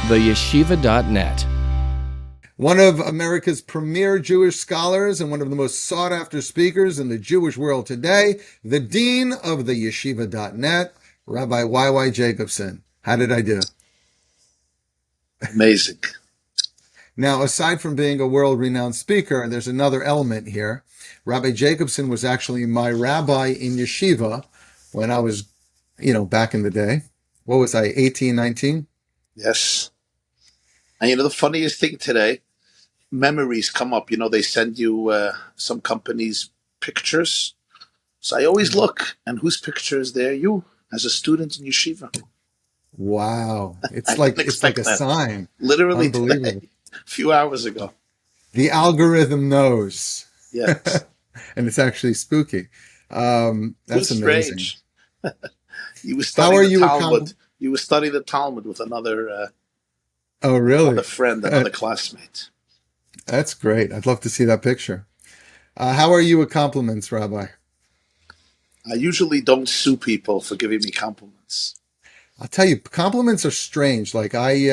theyeshiva.net. One of America's premier Jewish scholars and one of the most sought-after speakers in the Jewish world today, the Dean of the Yeshiva.net, Rabbi Y.Y. Jacobson. How did I do? Amazing. Now, aside from being a world-renowned speaker, there's another element here. Rabbi Jacobson was actually my rabbi in yeshiva when I was, back in the day. What was I, 18, 19? Yes. And the funniest thing today, memories come up. They send you some companies' pictures. So I always look, and whose picture is there? You, as a student in yeshiva. Wow. It's I like didn't it's like a expect that. sign. Literally Unbelievable. today, a few hours ago. The algorithm knows. Yes. And it's actually spooky. That's amazing. Strange. You were How studying are the you Talmud. You were studying the Talmud with another Oh, really? another friend, another classmate. That's great. I'd love to see that picture. How are you with compliments, Rabbi? I usually don't sue people for giving me compliments. I'll tell you, compliments are strange. Like I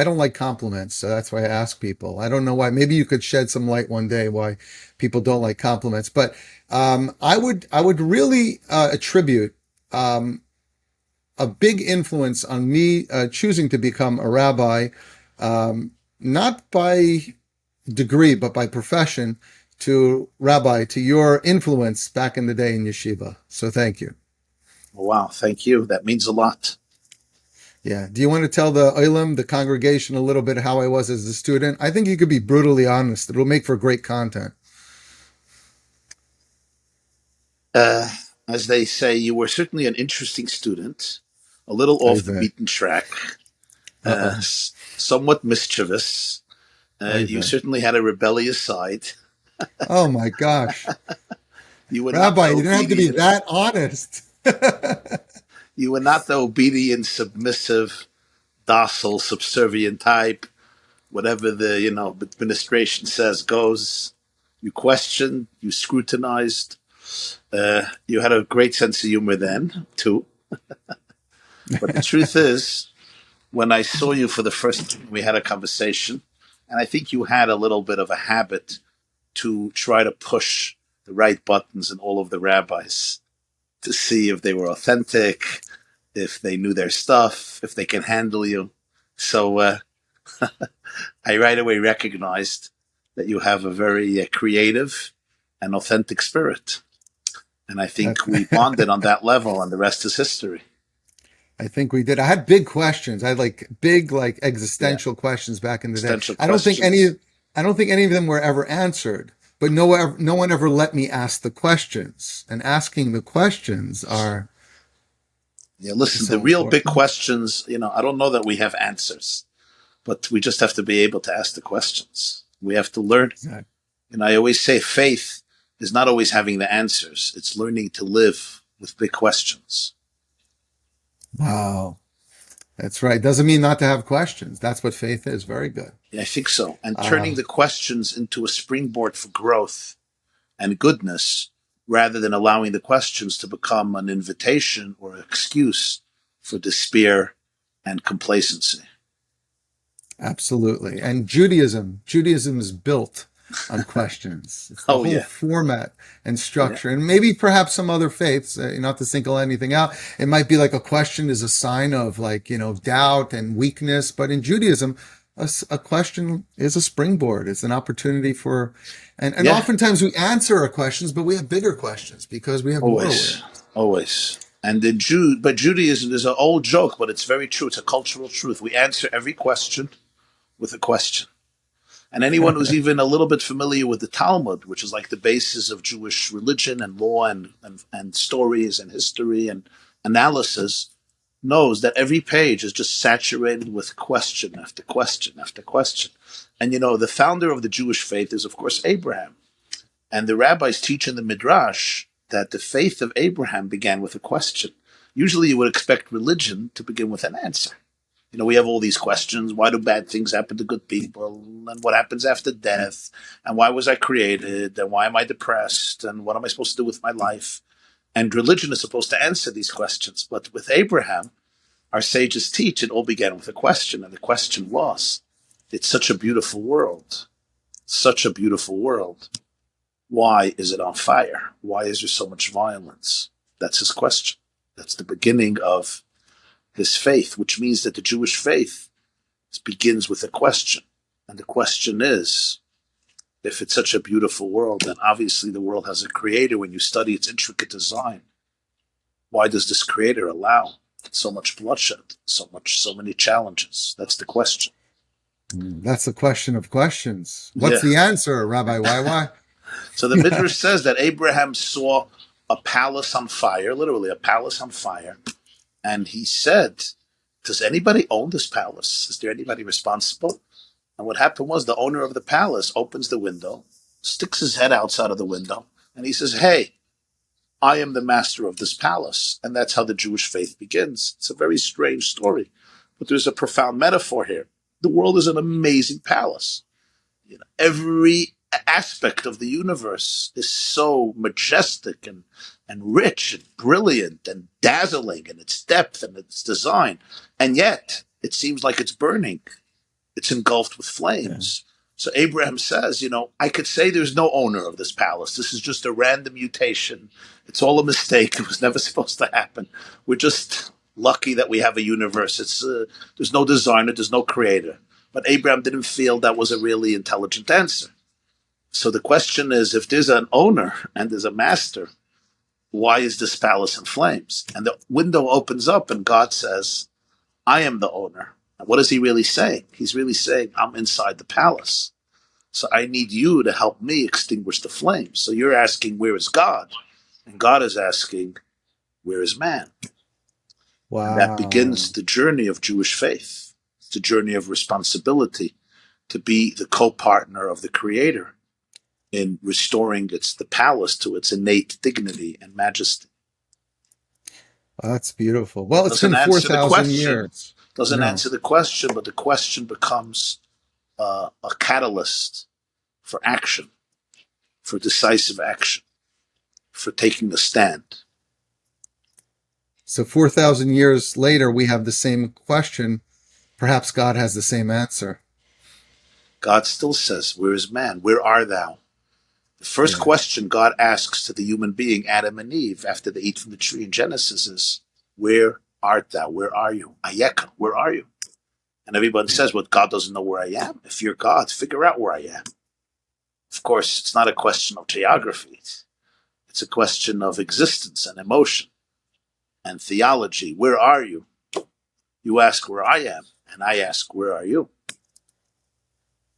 don't like compliments, so that's why I ask people. I don't know why. Maybe you could shed some light one day why people don't like compliments. But I would really attribute a big influence on me choosing to become a rabbi, not by degree but by profession, to your influence back in the day in yeshiva. So thank you. Wow, thank you. That means a lot. Yeah. Do you want to tell the Olam, the congregation, a little bit how I was as a student? I think you could be brutally honest. It'll make for great content. As they say, you were certainly an interesting student, a little off the beaten track, somewhat mischievous. You certainly had a rebellious side. Oh my gosh. Rabbi, you didn't have to be that honest. You were not the obedient, submissive, docile, subservient type. Whatever the administration says goes. You questioned, you scrutinized. You had a great sense of humor then too. But the truth is, when I saw you for the first time, we had a conversation, and I think you had a little bit of a habit to try to push the right buttons in all of the rabbis to see if they were authentic, if they knew their stuff, if they can handle you. So I right away recognized that you have a very creative and authentic spirit. And I think we bonded on that level, and the rest is history. I think we did. I had big questions. I had big existential questions back in the day. I don't think any of them were ever answered. But no one ever let me ask the questions, and asking the questions are. Yeah, listen, the real big questions, I don't know that we have answers, but we just have to be able to ask the questions. We have to learn. Exactly. And I always say faith is not always having the answers. It's learning to live with big questions. Wow. That's right. Doesn't mean not to have questions. That's what faith is. Very good. Yeah, I think so. And turning the questions into a springboard for growth and goodness, rather than allowing the questions to become an invitation or an excuse for despair and complacency. Absolutely. And Judaism is built on questions. It's the whole format and structure. Yeah. And maybe perhaps some other faiths, not to single anything out, it might be like a question is a sign of doubt and weakness. But in Judaism, a question is a springboard. It's an opportunity for, and oftentimes we answer our questions, but we have bigger questions because we have more awareness. Always. And but Judaism is an old joke, but it's very true. It's a cultural truth. We answer every question with a question. And anyone who's even a little bit familiar with the Talmud, which is like the basis of Jewish religion and law and stories and history and analysis, knows that every page is just saturated with question after question after question. And the founder of the Jewish faith is, of course, Abraham. And the rabbis teach in the Midrash that the faith of Abraham began with a question. Usually you would expect religion to begin with an answer. We have all these questions. Why do bad things happen to good people? And what happens after death? And why was I created? And why am I depressed? And what am I supposed to do with my life? And religion is supposed to answer these questions. But with Abraham, our sages teach it all began with a question, and the question was, it's such a beautiful world, such a beautiful world. Why is it on fire? Why is there so much violence? That's his question. That's the beginning of his faith, which means that the Jewish faith begins with a question. And the question is, if it's such a beautiful world, then obviously the world has a creator. When you study its intricate design, why does this creator allow so much bloodshed, so many challenges? That's the question. That's the question of questions. Yeah. What's the answer, Rabbi YY? So the Midrash says that Abraham saw a palace on fire, literally a palace on fire, and he said, does anybody own this palace? Is there anybody responsible? And what happened was the owner of the palace opens the window, sticks his head outside of the window, and he says, hey, I am the master of this palace. And that's how the Jewish faith begins. It's a very strange story, but there's a profound metaphor here. The world is an amazing palace. Every aspect of the universe is so majestic and rich and brilliant and dazzling in its depth and its design. And yet it seems like it's burning. It's engulfed with flames. Yeah. So Abraham says, I could say there's no owner of this palace. This is just a random mutation. It's all a mistake. It was never supposed to happen. We're just lucky that we have a universe. There's no designer. There's no creator. But Abraham didn't feel that was a really intelligent answer. So the question is, if there's an owner and there's a master, why is this palace in flames? And the window opens up and God says, I am the owner. And what is he really saying? He's really saying, I'm inside the palace. So I need you to help me extinguish the flames. So you're asking, where is God? And God is asking, where is man? Wow. And that begins the journey of Jewish faith. It's the journey of responsibility to be the co-partner of the Creator in restoring the palace to its innate dignity and majesty. That's beautiful. Well, it's been 4,000 years. Doesn't answer the question, but the question becomes a catalyst for action, for decisive action, for taking a stand. So 4,000 years later, we have the same question. Perhaps God has the same answer. God still says, where is man? Where are thou? The first question God asks to the human being, Adam and Eve, after they eat from the tree in Genesis is, where art thou? Where are you? Ayeka, where are you? And everybody says, well, God doesn't know where I am. If you're God, figure out where I am. Of course, it's not a question of geography. It's a question of existence and emotion and theology. Where are you? You ask where I am, and I ask, where are you?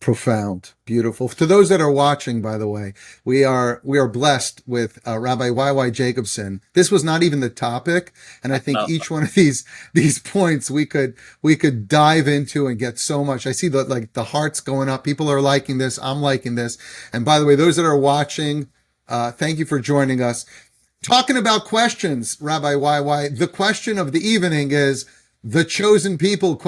Profound, beautiful. To those that are watching, by the way, we are blessed with Rabbi YY Jacobson. This was not even the topic, and I think each one of these points we could dive into and get so much. I see the hearts going up. People are liking this. I'm liking this. And by the way, those that are watching, thank you for joining us. Talking about questions, Rabbi YY. The question of the evening is the chosen people ?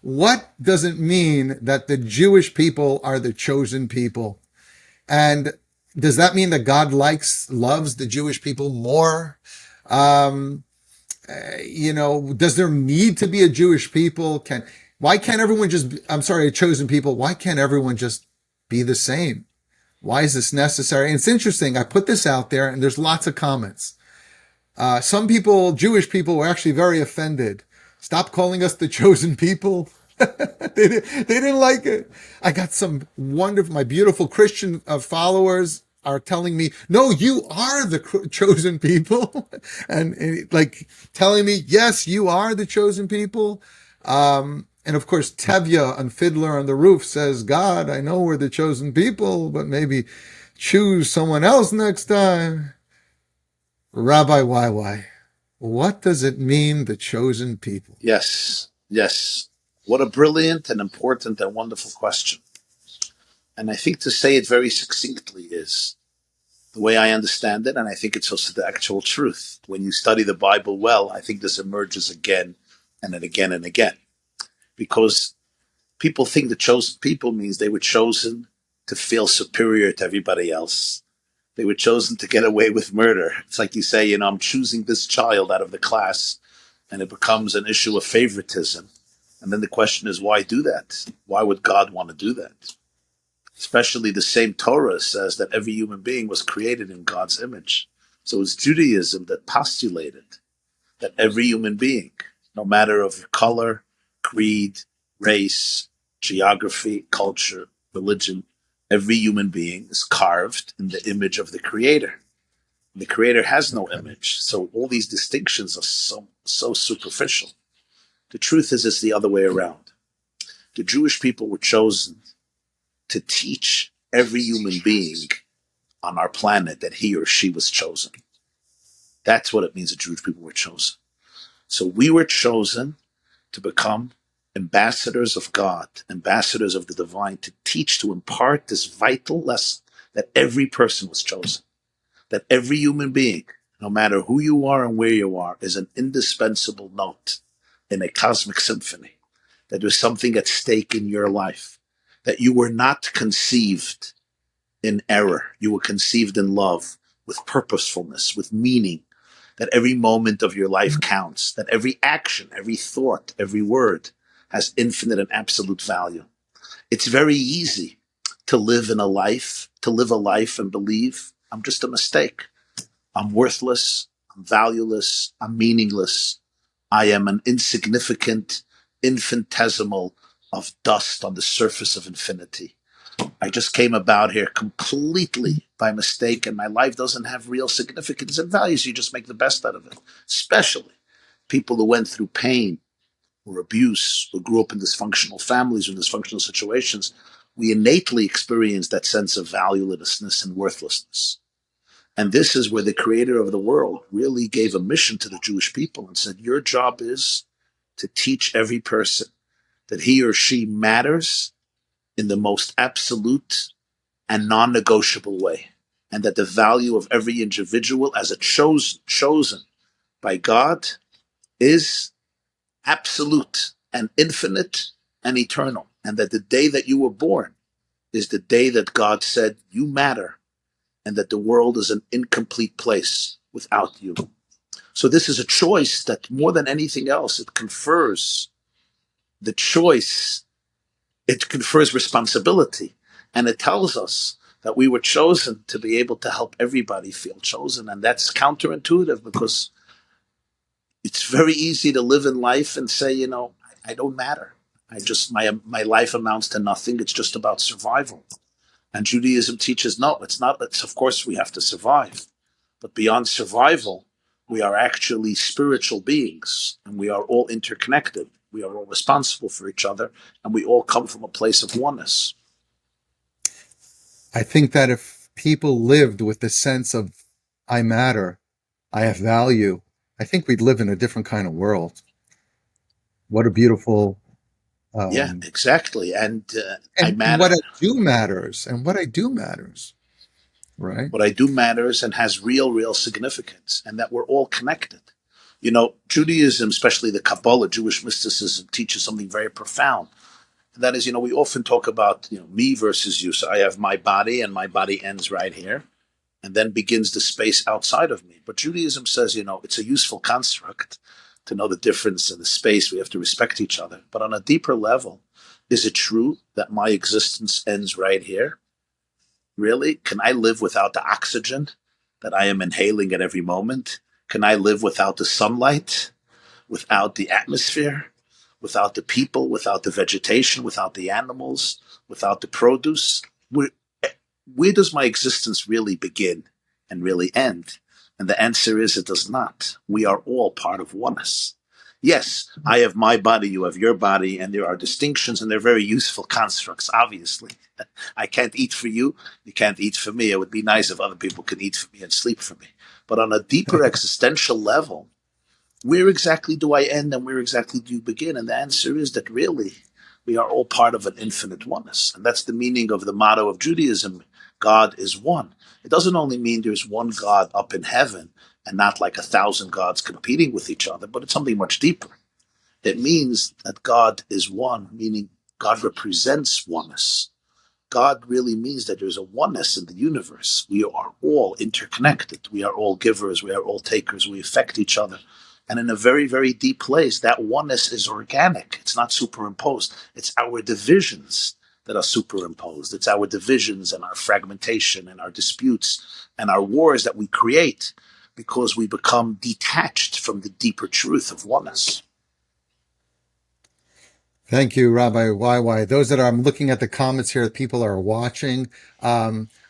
What does it mean that the Jewish people are the chosen people? And does that mean that God loves the Jewish people more? Does there need to be a Jewish people? Why can't everyone a chosen people? Why can't everyone just be the same? Why is this necessary? And it's interesting. I put this out there and there's lots of comments. Some people, Jewish people, were actually very offended. Stop calling us the chosen people. they didn't like it. I got some my beautiful Christian followers are telling me, no, you are the chosen people. and telling me, yes, you are the chosen people. And of course, Tevya and Fiddler on the Roof says, God, I know we're the chosen people, but maybe choose someone else next time. Rabbi YY. What does it mean, the chosen people? Yes. What a brilliant and important and wonderful question. And I think to say it very succinctly is the way I understand it, and I think it's also the actual truth. When you study the Bible well, I think this emerges again and then again and again. Because people think the chosen people means they were chosen to feel superior to everybody else. They were chosen to get away with murder. It's like you say, I'm choosing this child out of the class and it becomes an issue of favoritism. And then the question is, why do that? Why would God want to do that? Especially the same Torah says that every human being was created in God's image. So it's Judaism that postulated that every human being, no matter of color, creed, race, geography, culture, religion, every human being is carved in the image of the Creator. The Creator has no Okay. image. So all these distinctions are so superficial. The truth is, it's the other way around. The Jewish people were chosen to teach every human being on our planet that he or she was chosen. That's what it means that Jewish people were chosen. So we were chosen to become ambassadors of God, ambassadors of the divine, to teach, to impart this vital lesson that every person was chosen, that every human being, no matter who you are and where you are, is an indispensable note in a cosmic symphony, that there's something at stake in your life, that you were not conceived in error. You were conceived in love, with purposefulness, with meaning, that every moment of your life counts, that every action, every thought, every word has infinite and absolute value. It's very easy to live a life and believe I'm just a mistake. I'm worthless. I'm valueless. I'm meaningless. I am an insignificant infinitesimal of dust on the surface of infinity. I just came about here completely by mistake, and my life doesn't have real significance and values. You just make the best out of it. Especially people who went through pain or abuse or grew up in dysfunctional families or dysfunctional situations. We innately experience that sense of valuelessness and worthlessness. And this is where the creator of the world really gave a mission to the Jewish people and said, your job is to teach every person that he or she matters in the most absolute and non-negotiable way, and that the value of every individual as a chosen by God is absolute and infinite and eternal, and that the day that you were born is the day that God said you matter, and that the world is an incomplete place without you. So this is a choice that more than anything else, it confers the choice, it confers responsibility, and it tells us that we were chosen to be able to help everybody feel chosen. And that's counterintuitive because it's very easy to live in life and say, I don't matter. My life amounts to nothing. It's just about survival. And Judaism teaches, no, it's not. It's, of course, we have to survive. But beyond survival, we are actually spiritual beings, and we are all interconnected. We are all responsible for each other, and we all come from a place of oneness. I think that if people lived with the sense of I matter, I have value, I think we'd live in a different kind of world. What a beautiful Yeah, um, exactly. And I and matter. what I do matters, and what I do matters, right? What I do matters and has real significance, and that we're all connected. Judaism, especially the Kabbalah, Jewish mysticism, teaches something very profound. And that is, we often talk about, me versus you. So I have my body, and my body ends right here, and then begins the space outside of me. But Judaism says, it's a useful construct to know the difference in the space. We have to respect each other. But on a deeper level, is it true that my existence ends right here? Really? Can I live without the oxygen that I am inhaling at every moment? Can I live without the sunlight, without the atmosphere, without the people, without the vegetation, without the animals, without the produce? Where does my existence really begin and really end? And the answer is it does not. We are all part of oneness. Yes, I have my body, you have your body, and there are distinctions, and they're very useful constructs, obviously. I can't eat for you, you can't eat for me. It would be nice if other people could eat for me and sleep for me. But on a deeper existential level, where exactly do I end and where exactly do you begin? And the answer is that really we are all part of an infinite oneness. And that's the meaning of the motto of Judaism, God is one. It doesn't only mean there's one God up in heaven and not like 1,000 gods competing with each other, but it's something much deeper. It means that God is one, meaning God represents oneness. God really means that there's a oneness in the universe. We are all interconnected. We are all givers. We are all takers. We affect each other. And in a very, very deep place, that oneness is organic. It's not superimposed. It's our divisions that are superimposed. It's our divisions and our fragmentation and our disputes and our wars that we create because we become detached from the deeper truth of oneness. Thank you, Rabbi YY. Those that are, I'm looking at the comments here, people are watching.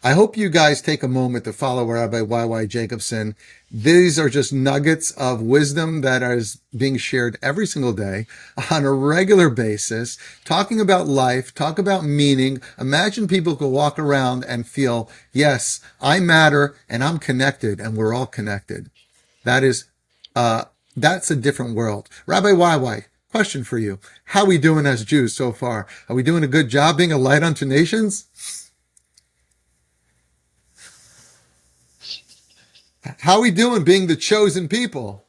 I hope you guys take a moment to follow Rabbi YY Jacobson. These are just nuggets of wisdom that is being shared every single day on a regular basis, talking about life, talk about meaning. Imagine people could walk around and feel, yes, I matter and I'm connected and we're all connected. That is, uh, that's a different world. Rabbi YY, question for you. How are we doing as Jews so far? Are we doing a good job being a light unto nations? How are we doing being the chosen people?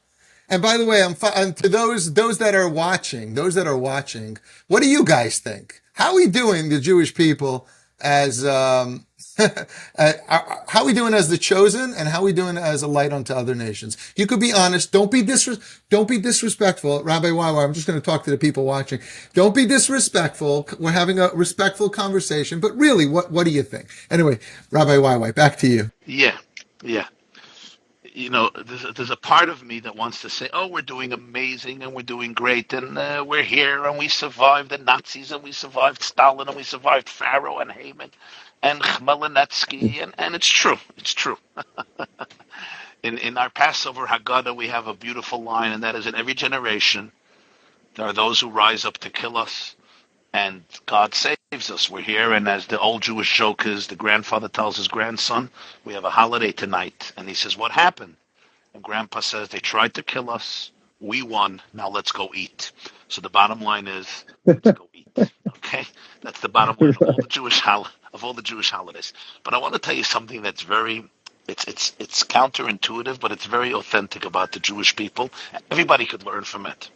And by the way, I'm to those that are watching, what do you guys think? How are we doing, the Jewish people, as how are we doing as the chosen, and how are we doing as a light unto other nations? You could be honest. Don't be disrespectful, Rabbi Wawa. I'm just going to talk to the people watching. Don't be disrespectful. We're having a respectful conversation. But really, what do you think? Anyway, Rabbi Wawa, back to you. Yeah, yeah. There's a part of me that wants to say, "Oh, we're doing amazing and we're doing great and we're here and we survived the Nazis and we survived Stalin and we survived Pharaoh and Haman and Khmelnytsky and it's true, it's true." In our Passover Haggadah, we have a beautiful line, and that is, "In every generation, there are those who rise up to kill us, and God saves us." We're here, and as the old Jewish joke is, the grandfather tells his grandson, "We have a holiday tonight," and he says, "What happened?" And Grandpa says, "They tried to kill us. We won. Now let's go eat." So the bottom line is, let's go eat. Okay, that's the bottom line of all the Jewish holidays. But I want to tell you something that's very, it's counterintuitive, but it's very authentic about the Jewish people. Everybody could learn from it.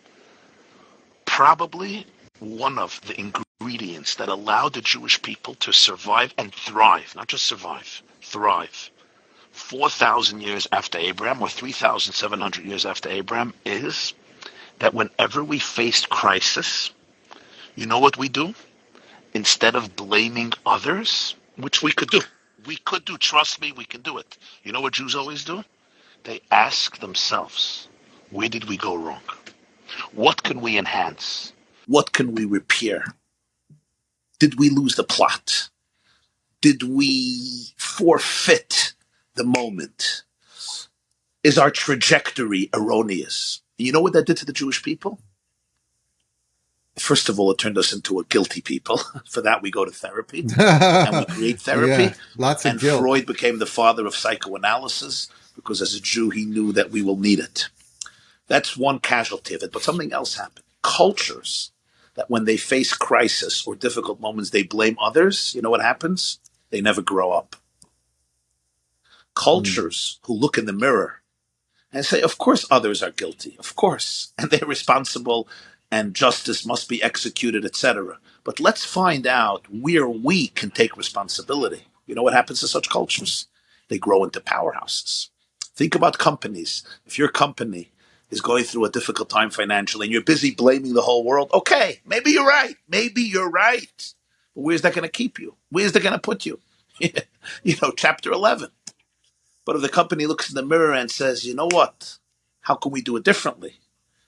Probably one of the ingredients that allowed the Jewish people to survive and thrive, not just survive, thrive, 4,000 years after Abraham or 3,700 years after Abraham, is that whenever we faced crisis, you know what we do? Instead of blaming others, which we could do, trust me, we can do it. You know what Jews always do? They ask themselves, where did we go wrong? What can we enhance? What can we repair? Did we lose the plot? Did we forfeit the moment? Is our trajectory erroneous? You know what that did to the Jewish people? First of all, it turned us into a guilty people. For that, we go to therapy and we create Yeah, therapy. lots of And guilt. Freud became the father of psychoanalysis because as a Jew, he knew that we will need it. That's one casualty of it. But something else happened. Cultures that when they face crisis or difficult moments, they blame others. You know what happens? They never grow up. Mm. Cultures who look in the mirror and say, of course, others are guilty, of course, and they're responsible, and justice must be executed, etc. But let's find out where we can take responsibility. You know what happens to such cultures? They grow into powerhouses. Think about companies. If your company is going through a difficult time financially and you're busy blaming the whole world, okay, maybe you're right. Maybe you're right. But where's that going to keep you? Where's that going to put you? Chapter 11. But if the company looks in the mirror and says, you know what? How can we do it differently?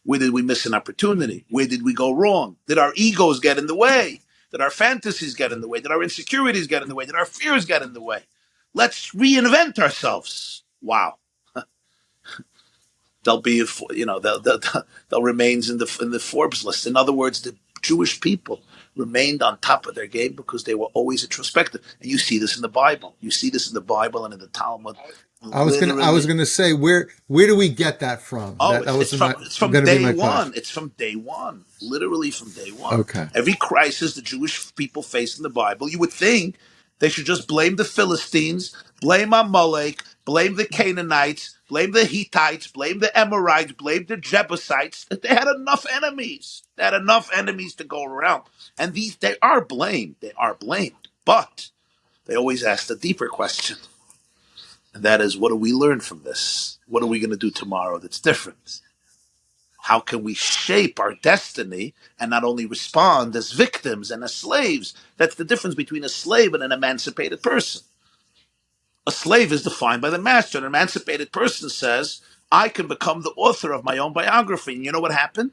Where did we miss an opportunity? Where did we go wrong? Did our egos get in the way? Did our fantasies get in the way? Did our insecurities get in the way? Did our fears get in the way? Let's reinvent ourselves. Wow. They'll be, they'll remain in the Forbes list. In other words, the Jewish people remained on top of their game because they were always introspective. And you see this in the Bible. You see this in the Bible and in the Talmud. I was Literally, gonna say, where do we get that from? oh, That was it's from gonna be day my one. question. It's from day one. Literally from day one. Okay. Every crisis the Jewish people face in the Bible, you would think they should just blame the Philistines, blame Amalek, blame the Canaanites, blame the Hittites, blame the Amorites, blame the Jebusites. That they had enough enemies. They had enough enemies to go around. And they are blamed. They are blamed. But they always ask the deeper question. And that is, what do we learn from this? What are we going to do tomorrow that's different? How can we shape our destiny and not only respond as victims and as slaves? That's the difference between a slave and an emancipated person. A slave is defined by the master. An emancipated person says, I can become the author of my own biography. And you know what happened?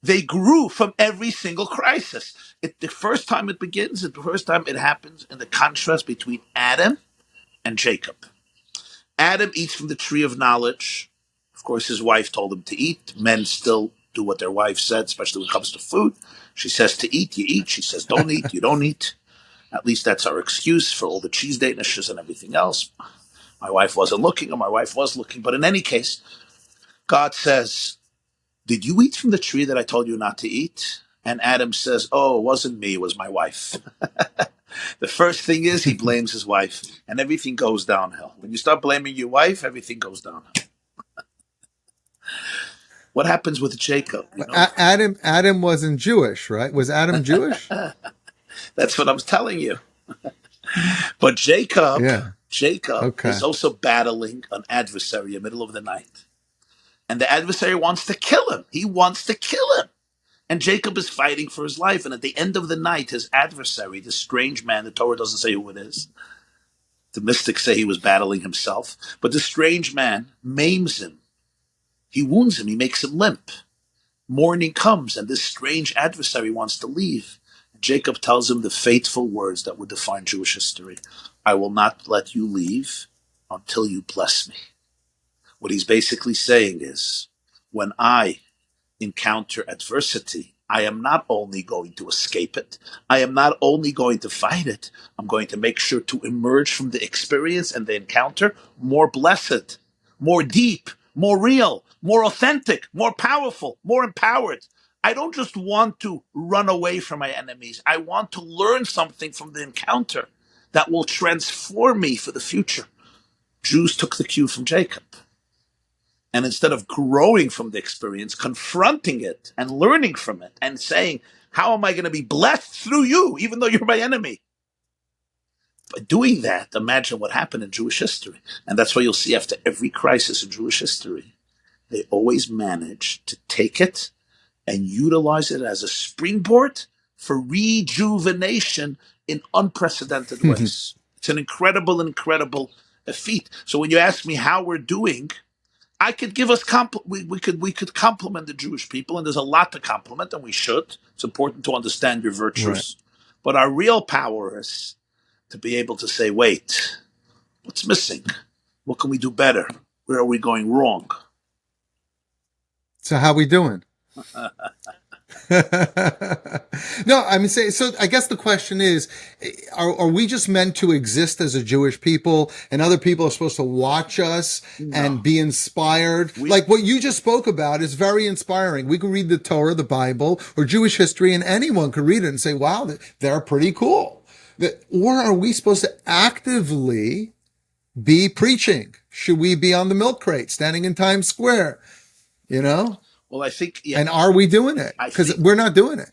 They grew from every single crisis. The first time it begins, the first time it happens in the contrast between Adam and Jacob. Adam eats from the tree of knowledge. Of course, his wife told him to eat. Men still do what their wife said, especially when it comes to food. She says to eat, you eat. She says don't eat, you don't eat. At least that's our excuse for all the cheese danishes and everything else. My wife wasn't looking, or my wife was looking. But in any case, God says, did you eat from the tree that I told you not to eat? And Adam says, oh, it wasn't me, it was my wife. The first thing is he blames his wife, and everything goes downhill. When you start blaming your wife, everything goes downhill. What happens with Jacob? You know, Adam wasn't Jewish, right? Was Adam Jewish? that's what I'm telling you. But Jacob Yeah. Okay. is also battling an adversary in the middle of the night. And the adversary wants to kill him. He wants to kill him. And Jacob is fighting for his life. And at the end of the night, his adversary, the strange man, the Torah doesn't say who it is. The mystics say he was battling himself. But the strange man maims him. He wounds him. He makes him limp. Morning comes, and this strange adversary wants to leave. Jacob tells him the fateful words that would define Jewish history. I will not let you leave until you bless me. What he's basically saying is, when I encounter adversity, I am not only going to escape it, I am not only going to fight it, I'm going to make sure to emerge from the experience and the encounter more blessed, more deep, more real, more authentic, more powerful, more empowered. I don't just want to run away from my enemies. I want to learn something from the encounter that will transform me for the future. Jews took the cue from Jacob. And instead of growing from the experience, confronting it and learning from it and saying, how am I going to be blessed through you, even though you're my enemy? By doing that, imagine what happened in Jewish history. And that's why you'll see after every crisis in Jewish history, they always manage to take it and utilize it as a springboard for rejuvenation in unprecedented ways. It's an incredible feat. So when you ask me how we're doing, I could give us we could compliment the Jewish people, and there's a lot to compliment, and we should. It's important to understand your virtues, right. But our real power is to be able to say, "Wait, what's missing? What can we do better? Where are we going wrong?" So how we doing? No, I mean, so I guess the question is, are we just meant to exist as a Jewish people and other people are supposed to watch us and be inspired? Like what you just spoke about is very inspiring. We can read the Torah, the Bible, or Jewish history, and anyone could read it and say, wow, they're pretty cool. Or are we supposed to actively be preaching? Should we be on the milk crate, standing in Times Square? You know? Well, I think, yeah. And are we doing it? Because we're not doing it.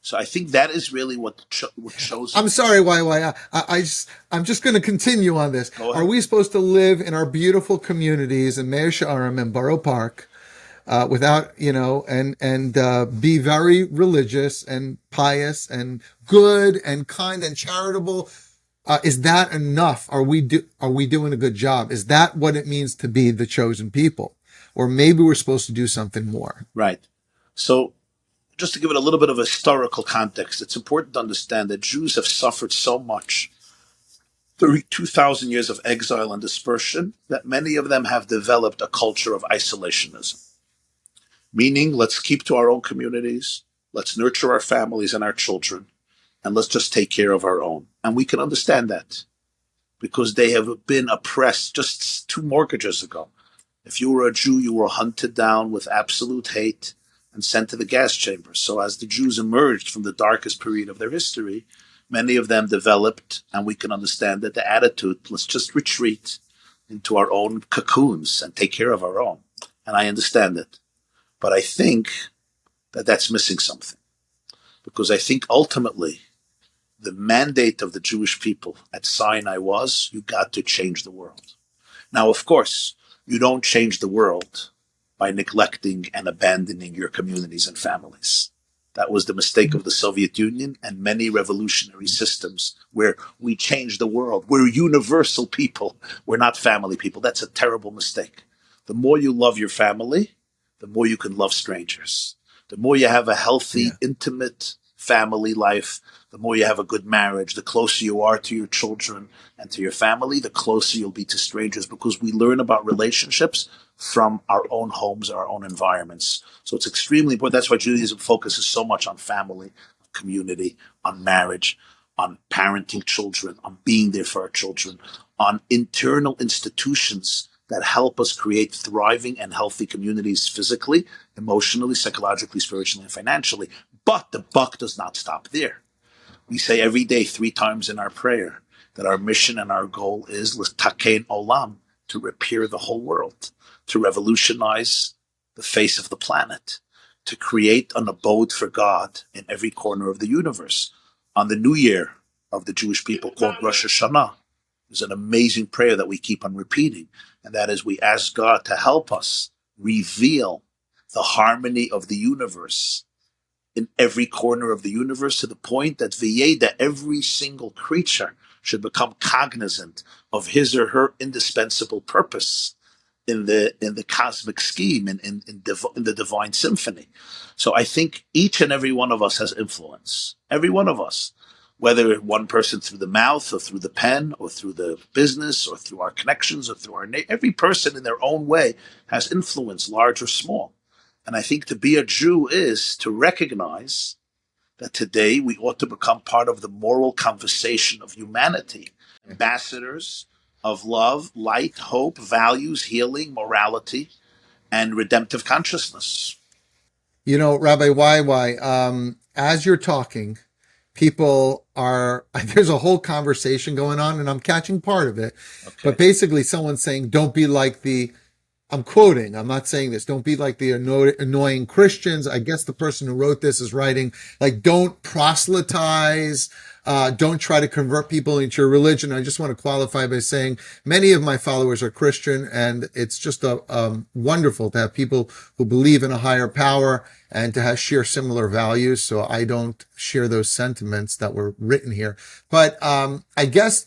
So I think that is really what shows. I'm sorry, I'm just going to continue on this. Are we supposed to live in our beautiful communities in Meir Sha'arim and Borough Park without, and be very religious and pious and good and kind and charitable? Is that enough? Are we doing a good job? Is that what it means to be the chosen people? Or maybe we're supposed to do something more. Right. So just to give it a little bit of historical context, it's important to understand that Jews have suffered so much through 2,000 years of exile and dispersion that many of them have developed a culture of isolationism. Meaning, let's keep to our own communities, let's nurture our families and our children, and let's just take care of our own. And we can understand that because they have been oppressed just 2 mortgages ago. If you were a Jew, you were hunted down with absolute hate and sent to the gas chambers. So as the Jews emerged from the darkest period of their history, many of them developed, and we can understand that the attitude, let's just retreat into our own cocoons and take care of our own. And I understand it. But I think that that's missing something. Because I think ultimately the mandate of the Jewish people at Sinai was, you got to change the world. Now, of course, you don't change the world by neglecting and abandoning your communities and families. That was the mistake of the Soviet Union and many revolutionary systems where we changed the world. We're universal people. We're not family people. That's a terrible mistake. The more you love your family, the more you can love strangers. The more you have a healthy, Yeah. intimate family life, the more you have a good marriage, the closer you are to your children and to your family, the closer you'll be to strangers, because we learn about relationships from our own homes, our own environments. So it's extremely important. That's why Judaism focuses so much on family, community, on marriage, on parenting children, on being there for our children, on internal institutions that help us create thriving and healthy communities physically, emotionally, psychologically, spiritually, and financially. But the buck does not stop there. We say every day 3 times in our prayer that our mission and our goal is l'takein olam, to repair the whole world, to revolutionize the face of the planet, to create an abode for God in every corner of the universe. On the new year of the Jewish people called Rosh Hashanah, there's an amazing prayer that we keep on repeating, and that is we ask God to help us reveal the harmony of the universe in every corner of the universe, to the point that V'yeda, every single creature, should become cognizant of his or her indispensable purpose in the cosmic scheme, in the divine symphony. So I think each and every one of us has influence. Every one of us, whether one person through the mouth or through the pen or through the business or through our connections or through every person in their own way has influence, large or small. And I think to be a Jew is to recognize that today we ought to become part of the moral conversation of humanity, ambassadors of love, light, hope, values, healing, morality, and redemptive consciousness. You know, Rabbi YY, as you're talking, people are, there's a whole conversation going on and I'm catching part of it. Okay. But basically someone's saying, don't be like I'm quoting, I'm not saying this, don't be like the annoying Christians. I guess the person who wrote this is writing, like, don't proselytize, don't try to convert people into your religion. I just want to qualify by saying many of my followers are Christian, and it's just wonderful to have people who believe in a higher power and to share similar values. So I don't share those sentiments that were written here. But I guess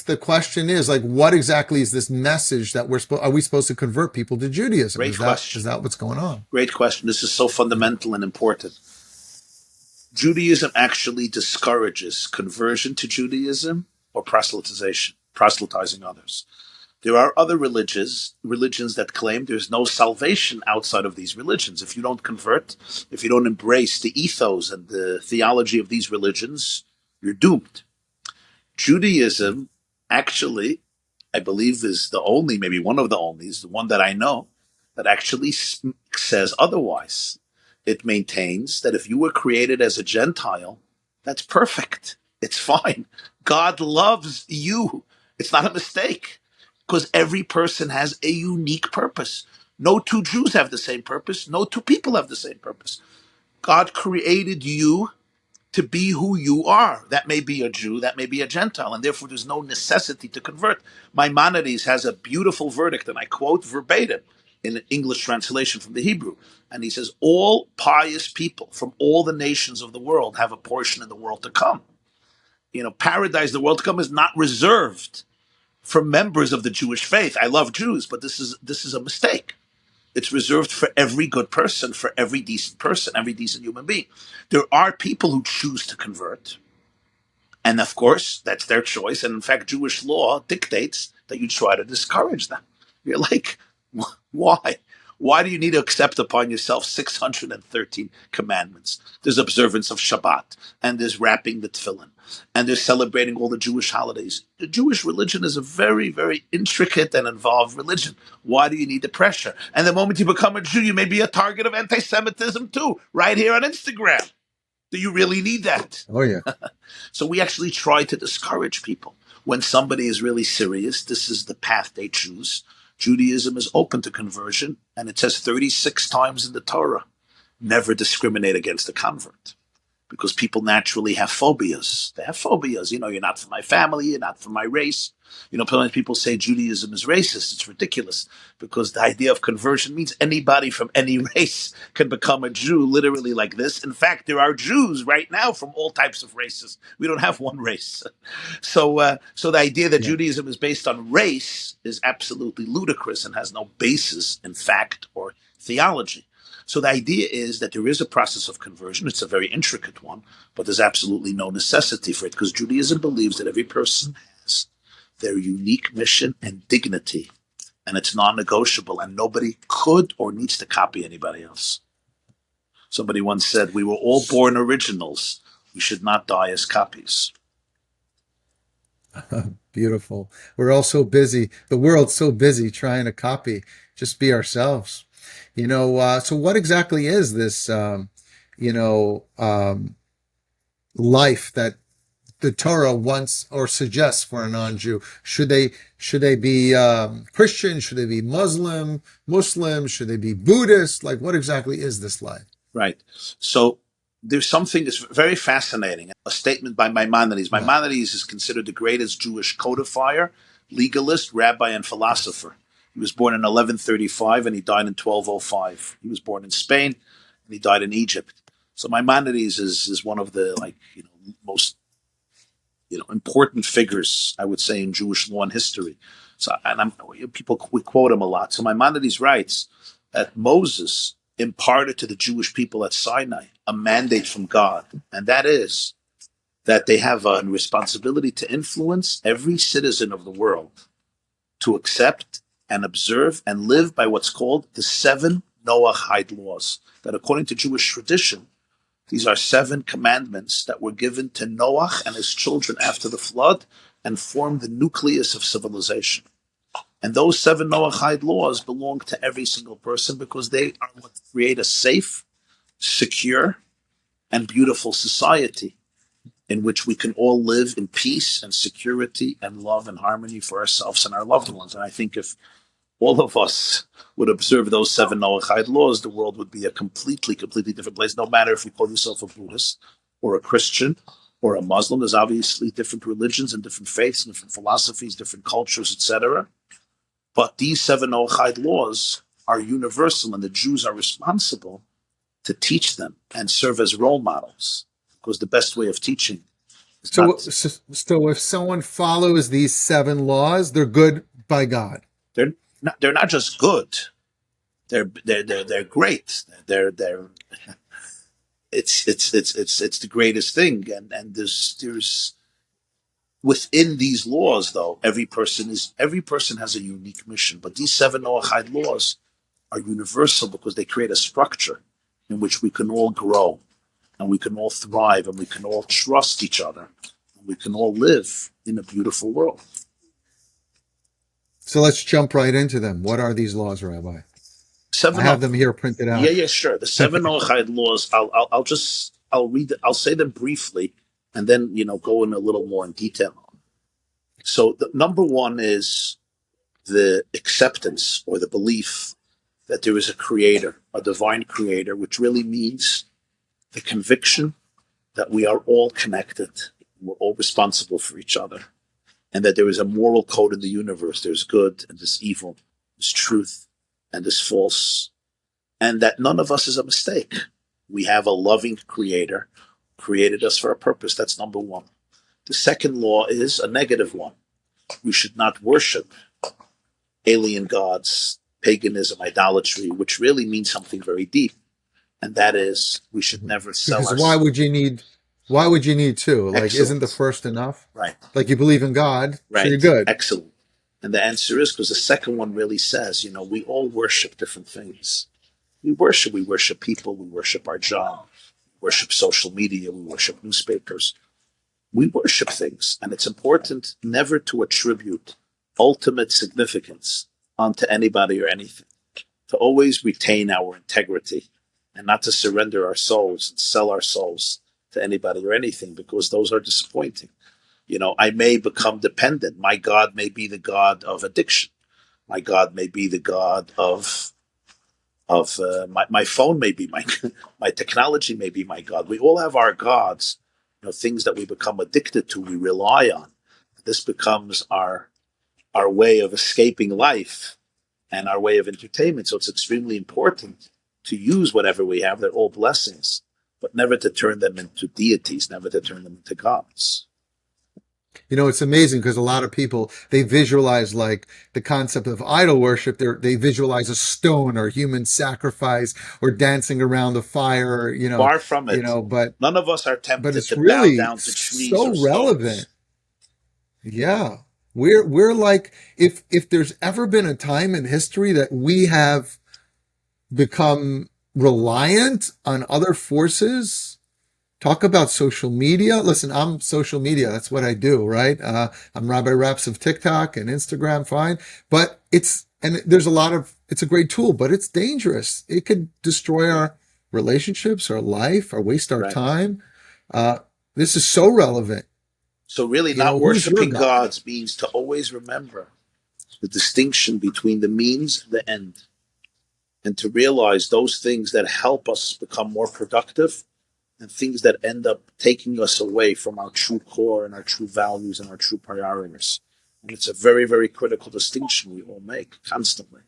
the question is, like, what exactly is this message that are we supposed to convert people to Judaism? Great question. Is that what's going on? Great question. This is so fundamental and important. Judaism actually discourages conversion to Judaism or proselytizing others. There are other religions that claim there's no salvation outside of these religions. If you don't convert, if you don't embrace the ethos and the theology of these religions, you're doomed. Judaism actually, I believe, is the only, maybe one of the only, is the one that I know that actually says otherwise. It maintains that if you were created as a Gentile, that's perfect. It's fine. God loves you. It's not a mistake, because every person has a unique purpose. No 2 Jews have the same purpose. No 2 people have the same purpose. God created you to be who you are. That may be a Jew, that may be a Gentile, and therefore there's no necessity to convert. Maimonides has a beautiful verdict, and I quote verbatim in an English translation from the Hebrew. And he says, all pious people from all the nations of the world have a portion in the world to come. You know, paradise, the world to come, is not reserved for members of the Jewish faith. I love Jews, but this is a mistake. It's reserved for every good person, for every decent human being. There are people who choose to convert. And of course, that's their choice. And in fact, Jewish law dictates that you try to discourage them. You're like, why? Why do you need to accept upon yourself 613 commandments? There's observance of Shabbat, and there's wrapping the tefillin, and there's celebrating all the Jewish holidays. The Jewish religion is a very, very intricate and involved religion. Why do you need the pressure? And the moment you become a Jew, you may be a target of anti-Semitism too, right here on Instagram. Do you really need that? Oh, yeah. So we actually try to discourage people. When somebody is really serious, this is the path they choose. Judaism is open to conversion, and it says 36 times in the Torah, never discriminate against a convert. because people naturally have phobias. They have phobias. You're not from my family, you're not from my race. Sometimes people say Judaism is racist. It's ridiculous because the idea of conversion means anybody from any race can become a Jew, literally like this. In fact, there are Jews right now from all types of races. We don't have one race. So the idea that Yeah. Judaism is based on race is absolutely ludicrous and has no basis in fact or theology. So the idea is that there is a process of conversion. It's a very intricate one, but there's absolutely no necessity for it because Judaism believes that every person has their unique mission and dignity, and it's non-negotiable, and nobody could or needs to copy anybody else. Somebody once said, we were all born originals. We should not die as copies. Beautiful. We're all so busy. The world's so busy trying to copy. Just be ourselves. So what exactly is this, life that the Torah wants or suggests for a non-Jew? Should they be Christian? Should they be Muslim? Should they be Buddhist? Like, what exactly is this life? Right. So there's something that's very fascinating. A statement by Maimonides. Yeah. Maimonides is considered the greatest Jewish codifier, legalist, rabbi, and philosopher. He was born in 1135 and he died in 1205. He was born in Spain and he died in Egypt. So Maimonides is one of the most important figures, I would say, in Jewish law and history. So, and we quote him a lot. So Maimonides writes that Moses imparted to the Jewish people at Sinai a mandate from God, and that is that they have a responsibility to influence every citizen of the world to accept and observe and live by what's called the 7 Noahide laws, that according to Jewish tradition, these are 7 commandments that were given to Noah and his children after the flood and formed the nucleus of civilization. And those 7 Noahide laws belong to every single person because they are what create a safe, secure, and beautiful society in which we can all live in peace and security and love and harmony for ourselves and our loved ones. And I think if all of us would observe those 7 Noahide laws, the world would be a completely different place. No matter if you call yourself a Buddhist or a Christian or a Muslim, there's obviously different religions and different faiths and different philosophies, different cultures, etc. But these 7 Noahide laws are universal, and the Jews are responsible to teach them and serve as role models, because the best way of teaching is not. So if someone follows these 7 laws, they're good by God. They're not just good. They're great. It's the greatest thing. And there's within these laws, though, every person has a unique mission. But these 7 Noahide laws are universal because they create a structure in which we can all grow and we can all thrive and we can all trust each other and we can all live in a beautiful world. So let's jump right into them. What are these laws, Rabbi? I have them here printed out. Yeah, sure. The 7 Noahide laws. I'll read. I'll say them briefly, and then go in a little more in detail. So the number 1 is the acceptance or the belief that there is a creator, a divine creator, which really means the conviction that we are all connected, we're all responsible for each other, and that there is a moral code in the universe. There's good and there's evil, there's truth and there's false, and that none of us is a mistake. We have a loving creator who created us for a purpose. That's number 1. The second law is a negative one. We should not worship alien gods, paganism, idolatry, which really means something very deep. And that is, we should never sell because why would you need 2? Like, Excellent. Isn't the first enough? Right. Like, you believe in God, right. So you're good. Excellent. And the answer is because the second one really says, we all worship different things. We worship people, we worship our job, we worship social media, we worship newspapers. We worship things, and it's important never to attribute ultimate significance onto anybody or anything, to always retain our integrity and not to surrender our souls and sell our souls to anybody or anything, because those are disappointing. I may become dependent. My God may be the God of addiction. My God may be the God of my phone may be my my technology may be my God. We all have our gods, things that we become addicted to, we rely on. This becomes our way of escaping life and our way of entertainment. So it's extremely important to use whatever we have. They're all blessings, but never to turn them into deities, never to turn them into gods. It's amazing because a lot of people, they visualize like the concept of idol worship. They visualize a stone or human sacrifice or dancing around the fire, Far from it. but None of us are tempted it's to bow really down to trees so or relevant. stones. Yeah. We're like, if there's ever been a time in history that we have become reliant on other forces. Talk about social media. Listen, I'm social media. That's what I do, right? I'm Rabbi Raps of TikTok and Instagram, fine. But it's a great tool, but it's dangerous. It could destroy our relationships, our life, or waste our Right. time. This is so relevant. So really not Who's your worshiping God? gods means to always remember the distinction between the means and the end, and to realize those things that help us become more productive and things that end up taking us away from our true core and our true values and our true priorities. And it's a very, very critical distinction we all make constantly.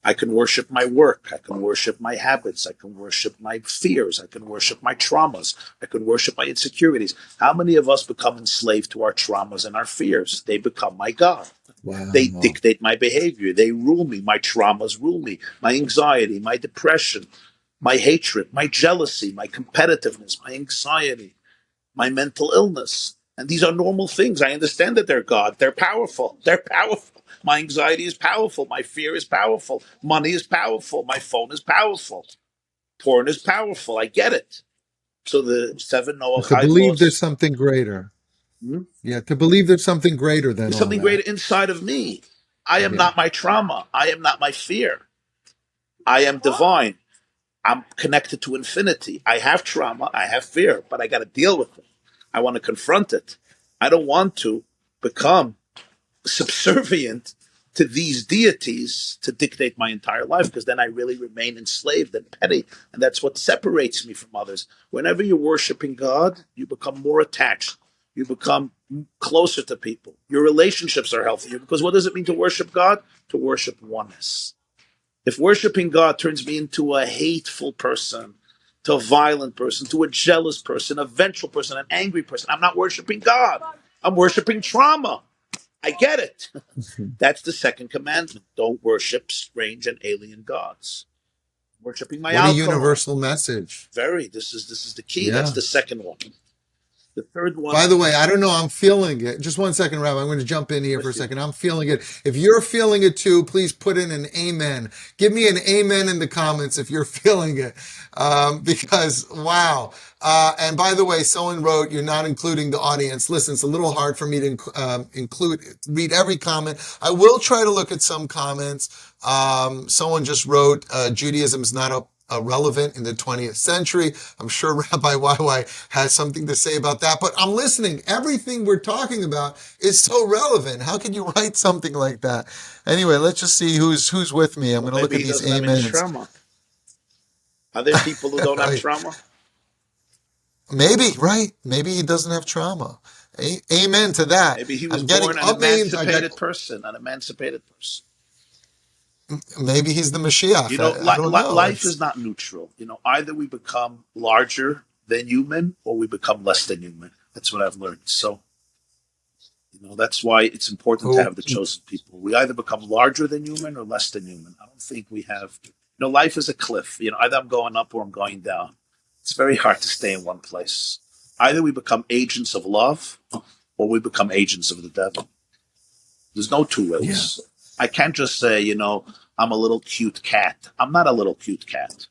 I can worship my work. I can worship my habits. I can worship my fears. I can worship my traumas. I can worship my insecurities. How many of us become enslaved to our traumas and our fears? They become my God. They Wow. dictate my behavior. They rule me. My traumas rule me. My anxiety, my depression, my hatred, my jealousy, my competitiveness, my anxiety, my mental illness. And these are normal things. I understand that they're God. They're powerful. They're powerful. My anxiety is powerful. My fear is powerful. Money is powerful. My phone is powerful. Porn is powerful. I get it. So the seven But to Noahide believe there's laws. something greater. Hmm? Yeah, to believe there's something greater than There's all something greater that. inside of me. I am Yeah. not my trauma. I am not my fear. I am divine. I'm connected to infinity. I have trauma. I have fear, but I got to deal with it. I want to confront it. I don't want to become subservient to these deities to dictate my entire life, because then I really remain enslaved and petty. And that's what separates me from others. Whenever you're worshiping God, you become more attached. You become closer to people. Your relationships are healthier, because what does it mean to worship God? To worship oneness. If worshiping God turns me into a hateful person, to a violent person, to a jealous person, a vengeful person, an angry person, I'm not worshiping God. I'm worshiping trauma. I get it. That's the second commandment. Don't worship strange and alien gods. Worshiping my What a alcohol. universal message. Very. This is the key. That's Yeah. the second one. The third one, By the way, I don't know. I'm feeling it. Just one second, Rabbi. I'm going to jump in here for a with you. second. I'm feeling it. If you're feeling it too, please put in an amen. Give me an amen in the comments if you're feeling it. Because wow. And by the way, someone wrote, you're not including the audience. Listen, it's a little hard for me to read every comment. I will try to look at some comments. Someone just wrote, Judaism is not relevant in the 20th century. I'm sure Rabbi YY has something to say about that, but I'm listening. Everything we're talking about is so relevant. How can you write something like that? Anyway, let's just see who's with me. I'm Well, going to look maybe at he these doesn't have any amens. trauma. Are there people who don't have trauma? Maybe, right? Maybe he doesn't have trauma. Amen to that. Maybe he was I'm getting born an amens. emancipated person, an emancipated person. Maybe he's the Mashiach. I don't know. Life is not neutral. Either we become larger than human or we become less than human. That's what I've learned. So, that's why it's important to Oh, have the chosen people. We either become larger than human or less than human. I don't think we have, life is a cliff. Either I'm going up or I'm going down. It's very hard to stay in one place. Either we become agents of love or we become agents of the devil. There's no two yeah. ways. I can't just say, I'm a little cute cat. I'm not a little cute cat.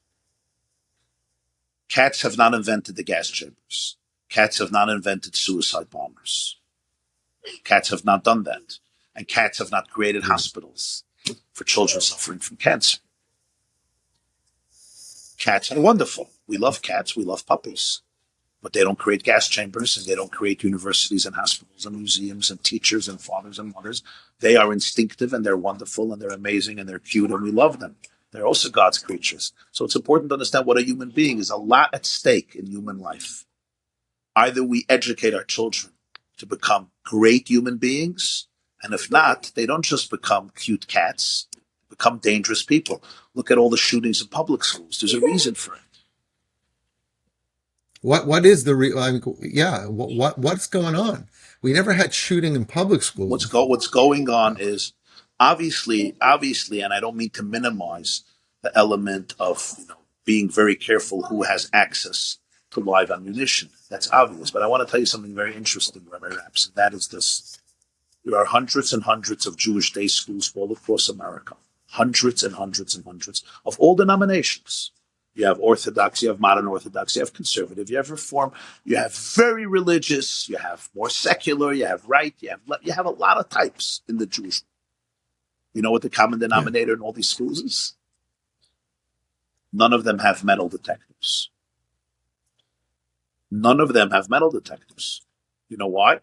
Cats have not invented the gas chambers. Cats have not invented suicide bombers. Cats have not done that. And cats have not created Yeah. hospitals for children suffering from cancer. Cats are wonderful. We love cats. We love puppies. But they don't create gas chambers, and they don't create universities and hospitals and museums and teachers and fathers and mothers. They are instinctive, and they're wonderful, and they're amazing, and they're cute, and we love them. They're also God's creatures. So it's important to understand what a human being is. A lot at stake in human life. Either we educate our children to become great human beings, and if not, they don't just become cute cats, become dangerous people. Look at all the shootings in public schools. There's a reason for it. What is the I mean, yeah, what's going on? We never had shooting in public schools before. What's going on is obviously, and I don't mean to minimize the element of being very careful who has access to live ammunition. That's obvious, but I want to tell you something very interesting, Rabbi Raps, and that is this: there are hundreds and hundreds of Jewish day schools all across America, hundreds and hundreds and hundreds of all denominations. You have Orthodox, you have modern Orthodox, you have conservative, you have Reform, you have very religious, you have more secular, you have right, you have a lot of types in the Jewish. You know what the common Yeah. denominator in all these schools is? None of them have metal detectors. None of them have metal detectors. You know why?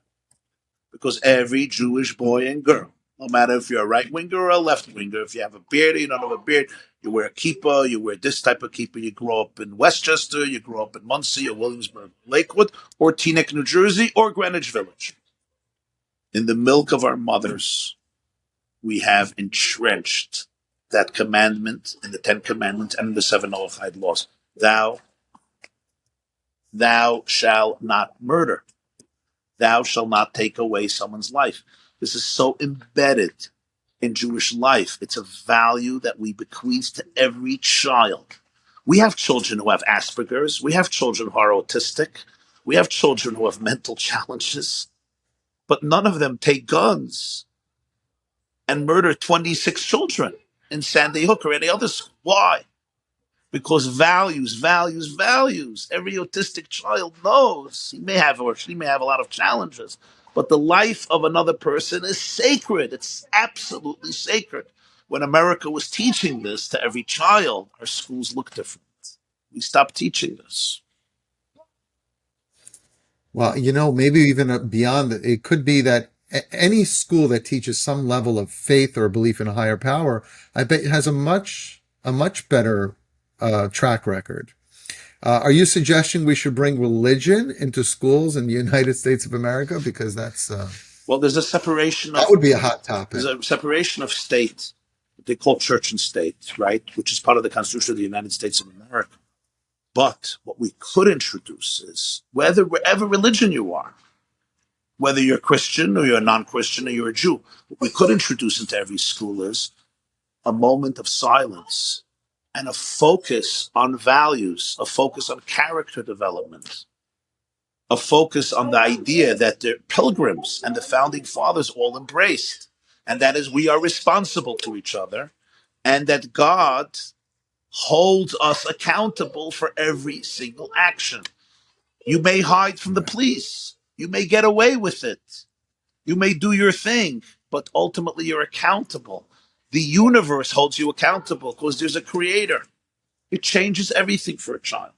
Because every Jewish boy and girl, no matter if you're a right winger or a left winger, if you have a beard or you don't have a beard, you wear a kippah, you wear this type of kippah, you grow up in Westchester, you grow up in Muncie or Williamsburg, Lakewood, or Teaneck, New Jersey, or Greenwich Village. In the milk of our mothers, we have entrenched that commandment in the 10 Commandments and in the 7 Noahide laws. Thou shalt not murder. Thou shalt not take away someone's life. This is so embedded in Jewish life. It's a value that we bequeath to every child. We have children who have Asperger's. We have children who are autistic. We have children who have mental challenges. But none of them take guns and murder 26 children in Sandy Hook or any other school. Why? Because values. Every autistic child knows he may have or she may have a lot of challenges, but the life of another person is sacred. It's absolutely sacred. When America was teaching this to every child, our schools looked different. We stopped teaching this. Well, maybe even beyond that, it could be that any school that teaches some level of faith or belief in a higher power, I bet has a much better track record. Are you suggesting we should bring religion into schools in the United States of America? Because Well, there's a separation that of would be a hot topic. state, what they call church and state, right? Which is part of the Constitution of the United States of America. But what we could introduce is wherever religion you are, whether you're Christian or you're non-Christian or you're a Jew, what we could introduce into every school is a moment of silence and a focus on values, a focus on character development, a focus on the idea that the pilgrims and the founding fathers all embraced, and that is we are responsible to each other, and that God holds us accountable for every single action. You may hide from the police. You may get away with it. You may do your thing, but ultimately you're accountable. The universe holds you accountable because there's a creator. It changes everything for a child.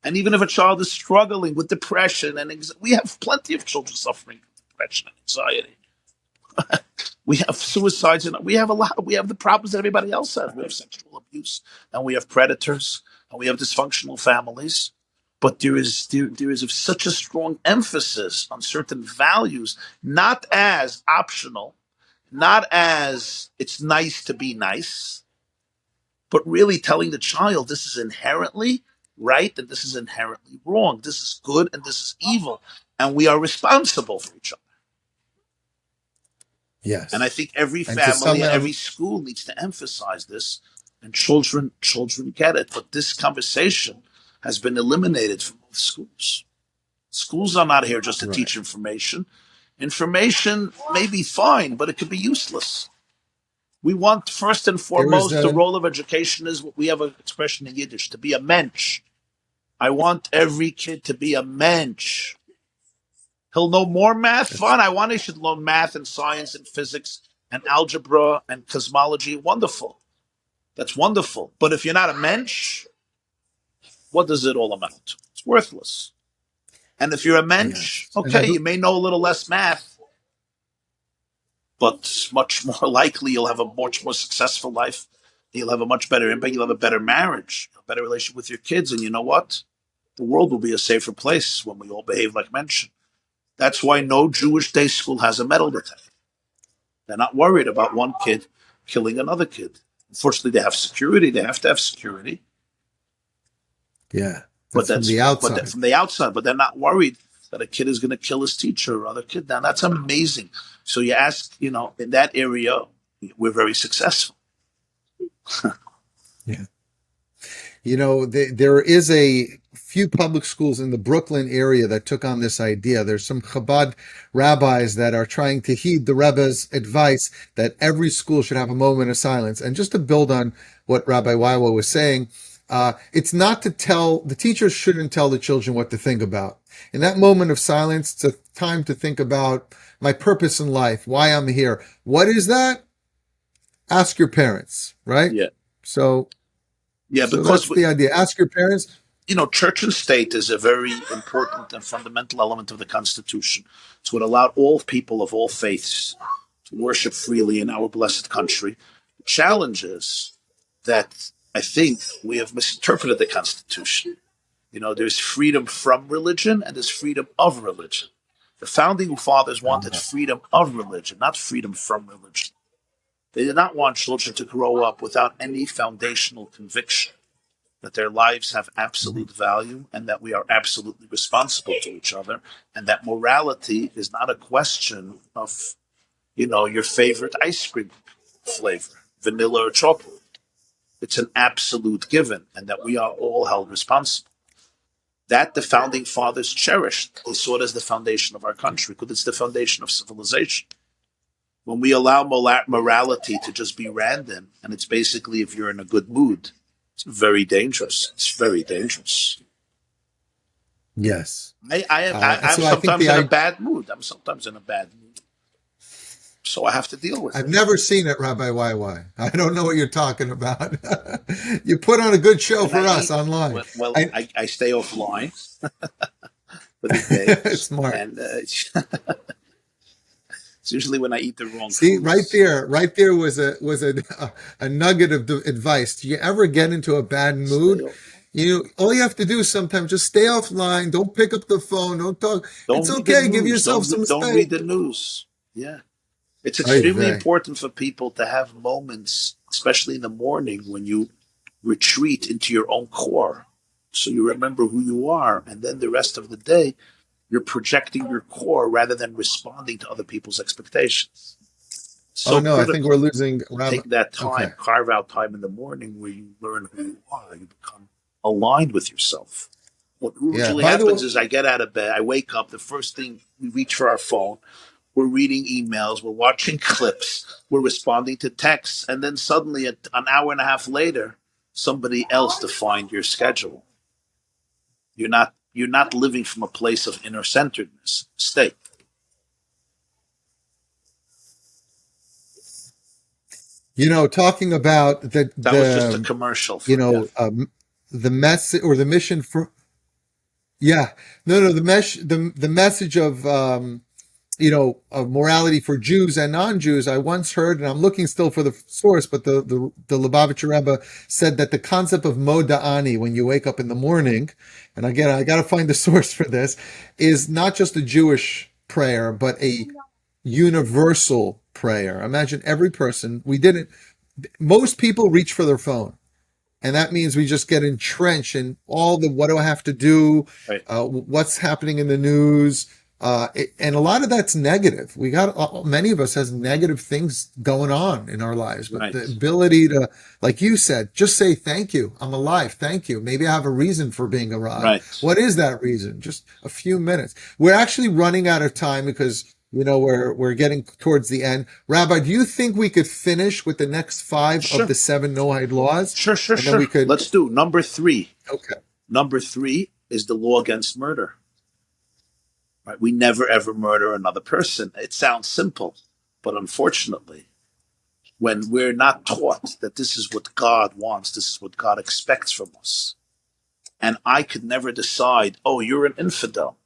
And even if a child is struggling with depression and we have plenty of children suffering from depression and anxiety. We have suicides, and we have the problems that everybody else has. We have sexual abuse, and we have predators, and we have dysfunctional families. But there is such a strong emphasis on certain values, not as optional, not as it's nice to be nice, but really telling the child this is inherently right and this is inherently wrong. This is good and this is evil, and we are responsible for each other. Yes. And I think every And to family and somehow, every school needs to emphasize this, and children get it. But this conversation has been eliminated from most schools. Schools are not here just to right. teach information. Information may be fine, but it could be useless. We want, first and There was foremost, the role of education is what we have an expression in Yiddish, to be a mensch. I want every kid to be a mensch. He'll know more math. Fun. I want he should learn math and science and physics and algebra and cosmology. Wonderful. That's wonderful. But if you're not a mensch, what does it all amount to? It's worthless. And if you're a mensch, yes. okay, you may know a little less math, but much more likely you'll have a much more successful life You'll have a much better impact. You'll have a better marriage, a better relationship with your kids. And you know what? The world will be a safer place when we all behave like mentioned. That's why no Jewish day school has a metal detector. They're not worried about one kid killing another kid. Unfortunately, they have security. They have to have security. Yeah, But that's from the outside. from the outside. But they're not worried that a kid is going to kill his teacher or other kid. Now that's amazing. So you ask, in that area, we're very successful. Yeah. There is a few public schools in the Brooklyn area that took on this idea. There's some Chabad rabbis that are trying to heed the Rebbe's advice that every school should have a moment of silence. And just to build on what Rabbi Weiwa was saying, it's not the teachers shouldn't tell the children what to think about. In that moment of silence, it's a time to think about my purpose in life, why I'm here. What is that? Ask your parents, right? Yeah. So because that's the idea. Ask your parents. Church and state is a very important and fundamental element of the Constitution. It's what allowed all people of all faiths to worship freely in our blessed country. The challenge is that I think we have misinterpreted the Constitution. There's freedom from religion and there's freedom of religion. The founding fathers wanted freedom of religion, not freedom from religion. They did not want children to grow up without any foundational conviction that their lives have absolute value and that we are absolutely responsible to each other, and that morality is not a question of, your favorite ice cream flavor, vanilla or chocolate. It's an absolute given, and that we are all held responsible. That the founding fathers cherished. They saw it as the foundation of our country because it's the foundation of civilization. When we allow morality to just be random, and it's basically if you're in a good mood, it's very dangerous. It's very dangerous. Yes. I'm sometimes in a bad mood. So I have to deal with it. I've never seen it, Rabbi YY. I don't know what you're talking about. You put on a good show for us online. Well, I stay offline for the day. Smart. And it's usually when I eat the wrong See, foods. right there was a nugget of advice. Do you ever get into a bad mood? All you have to do is sometimes just stay offline. Don't pick up the phone. Don't talk. It's okay. Give yourself some space. Don't read the news. Yeah. It's extremely important for people to have moments, especially in the morning, when you retreat into your own core. So you remember who you are. And then the rest of the day, you're projecting your core rather than responding to other people's expectations. So I think we're losing. Take that time, carve out time in the morning where you learn who you are. You become aligned with yourself. What usually happens is I get out of bed, I wake up, the first thing, we reach for our phone, we're reading emails, we're watching clips, we're responding to texts, and then suddenly an hour and a half later, somebody else defined your schedule. You're not living from a place of inner-centeredness state. Talking about that was just a commercial. The message or the mission for. Yeah, no, the message of of morality for Jews and non-Jews. I once heard, and I'm looking still for the source, but the Lubavitcher Rebbe said that the concept of moda'ani, when you wake up in the morning, and again, I got to find the source for this, is not just a Jewish prayer, but a universal prayer. Imagine every person, most people reach for their phone. And that means we just get entrenched in all the, what do I have to do? Right. What's happening in the news? And a lot of that's negative. Many of us has negative things going on in our lives, but the ability to, like you said, just say, thank you. I'm alive. Thank you. Maybe I have a reason for being alive. Right. What is that reason? Just a few minutes. We're actually running out of time because, we're getting towards the end. Rabbi, do you think we could finish with the next 5 of the 7 Noahide laws? Sure. Let's do number 3. Okay. Number 3 is the law against murder. Right? We never ever murder another person. It sounds simple, but unfortunately, when we're not taught that this is what God wants, this is what God expects from us, and I could never decide, oh, you're an infidel.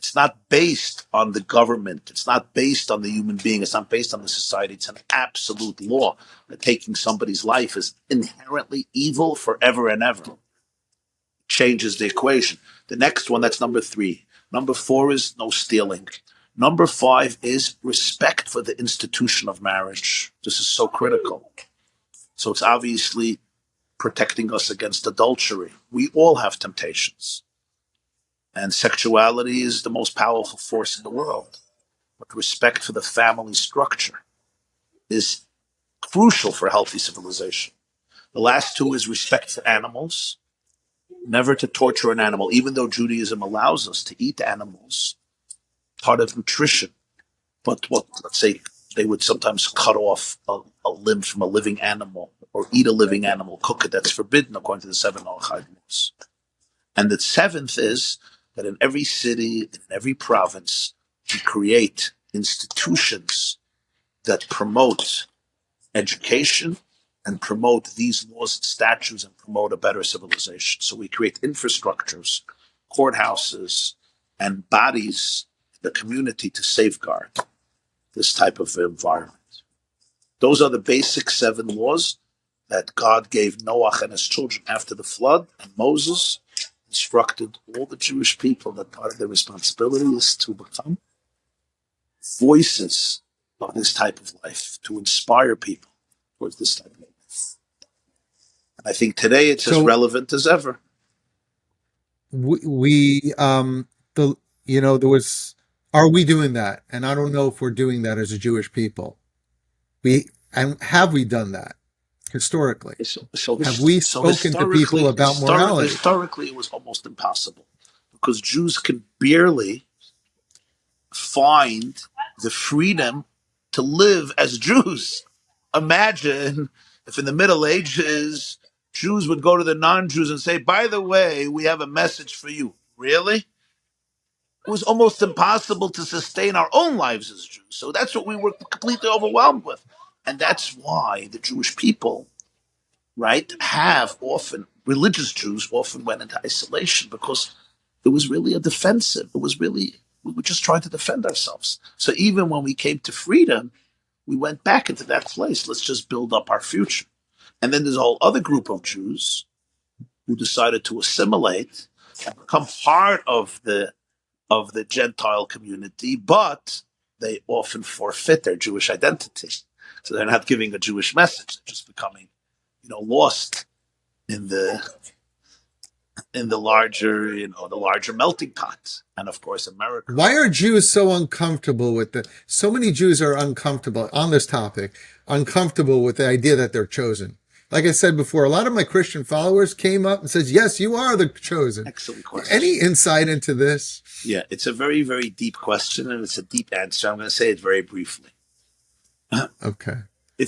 It's not based on the government. It's not based on the human being. It's not based on the society. It's an absolute law that taking somebody's life is inherently evil forever and ever. Changes the equation. The next one, that's number 3. Number 4 is no stealing. Number 5 is respect for the institution of marriage. This is so critical. So it's obviously protecting us against adultery. We all have temptations. And sexuality is the most powerful force in the world. But respect for the family structure is crucial for healthy civilization. The last 2 is respect for animals. Never to torture an animal, even though Judaism allows us to eat animals, part of nutrition. But let's say they would sometimes cut off a limb from a living animal or eat a living animal, cook it. That's forbidden according to the 7 Noahide laws. And the 7th is that in every city, in every province, we create institutions that promote education and promote these laws and statutes and promote a better civilization. So we create infrastructures, courthouses, and bodies in the community to safeguard this type of environment. Those are the basic 7 laws that God gave Noah and his children after the flood, and Moses instructed all the Jewish people that part of their responsibility is to become voices of this type of life, to inspire people towards this type of life. And I think today it's as relevant as ever. There was, are we doing that? And I don't know if we're doing that as a Jewish people. Have we done that historically? Have we spoken to people about morality? Historically, it was almost impossible because Jews can barely find the freedom to live as Jews. Imagine if in the Middle Ages, Jews would go to the non-Jews and say, by the way, we have a message for you. Really? It was almost impossible to sustain our own lives as Jews. So that's what we were completely overwhelmed with. And that's why the Jewish people, right, religious Jews often went into isolation because it was really a defensive. We were just trying to defend ourselves. So even when we came to freedom, we went back into that place. Let's just build up our future. And then there's a whole other group of Jews who decided to assimilate and become part of the Gentile community, but they often forfeit their Jewish identity. So they're not giving a Jewish message. They're just becoming, lost in the larger melting pot. And of course, America. Why are Jews so uncomfortable with so many Jews are uncomfortable on this topic, uncomfortable with the idea that they're chosen. Like I said before, a lot of my Christian followers came up and says, yes, you are the chosen. Excellent question. Any insight into this? Yeah, it's a very, very deep question, and it's a deep answer. I'm going to say it very briefly. Okay.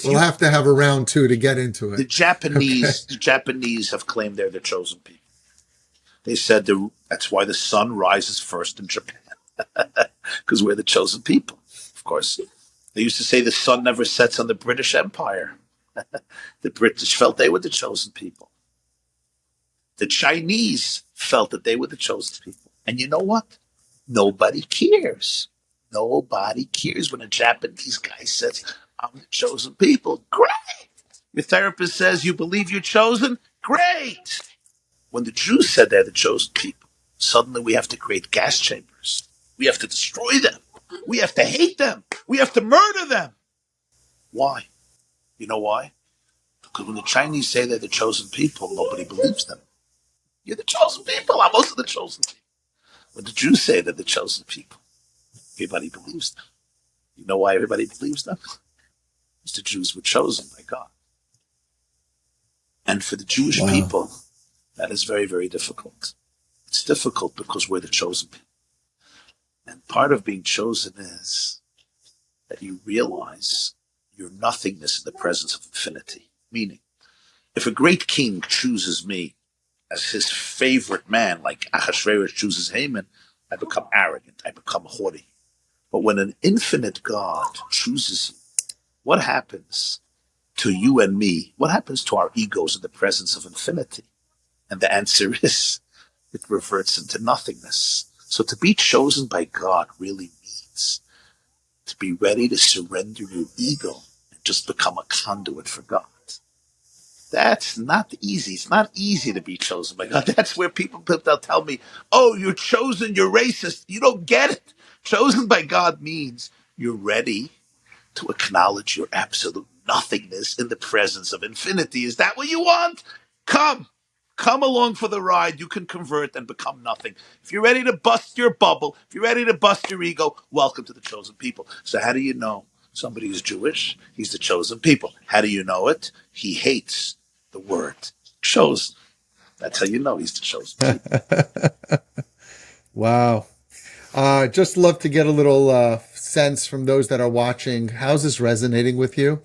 We'll have to have a round 2 to get into it. The Japanese have claimed they're the chosen people. They said that's why the sun rises first in Japan, because we're the chosen people. Of course, they used to say the sun never sets on the British Empire. The British felt they were the chosen people. The Chinese felt that they were the chosen people. And you know what? Nobody cares. Nobody cares when a Japanese guy says, I'm the chosen people. Great. Your therapist says you believe you're chosen. Great. When the Jews said they're the chosen people, suddenly we have to create gas chambers. We have to destroy them. We have to hate them. We have to murder them. Why? You know why? Because when the Chinese say they're the chosen people, nobody believes them. You're the chosen people. I'm also the chosen people. When the Jews say they're the chosen people, everybody believes them. You know why everybody believes them? Because the Jews were chosen by God. And for the Jewish people, that is very, very difficult. It's difficult because we're the chosen people. And part of being chosen is that you realize your nothingness in the presence of infinity. Meaning, if a great king chooses me as his favorite man, like Ahasuerus chooses Haman, I become arrogant, I become haughty. But when an infinite God chooses you, what happens to you and me? What happens to our egos in the presence of infinity? And the answer is, it reverts into nothingness. So to be chosen by God really means to be ready to surrender your ego and just become a conduit for God. That's not easy. It's not easy to be chosen by God. That's where they'll tell me, oh, you're chosen, you're racist. You don't get it. Chosen by God means you're ready to acknowledge your absolute nothingness in the presence of infinity. Is that what you want? Come. Come along for the ride. You can convert and become nothing. If you're ready to bust your bubble, if you're ready to bust your ego, welcome to the chosen people. So how do you know somebody is Jewish? He's the chosen people. How do you know it? He hates the word chosen. That's how you know he's the chosen people. Wow. Just love to get a little sense from those that are watching. How's this resonating with you?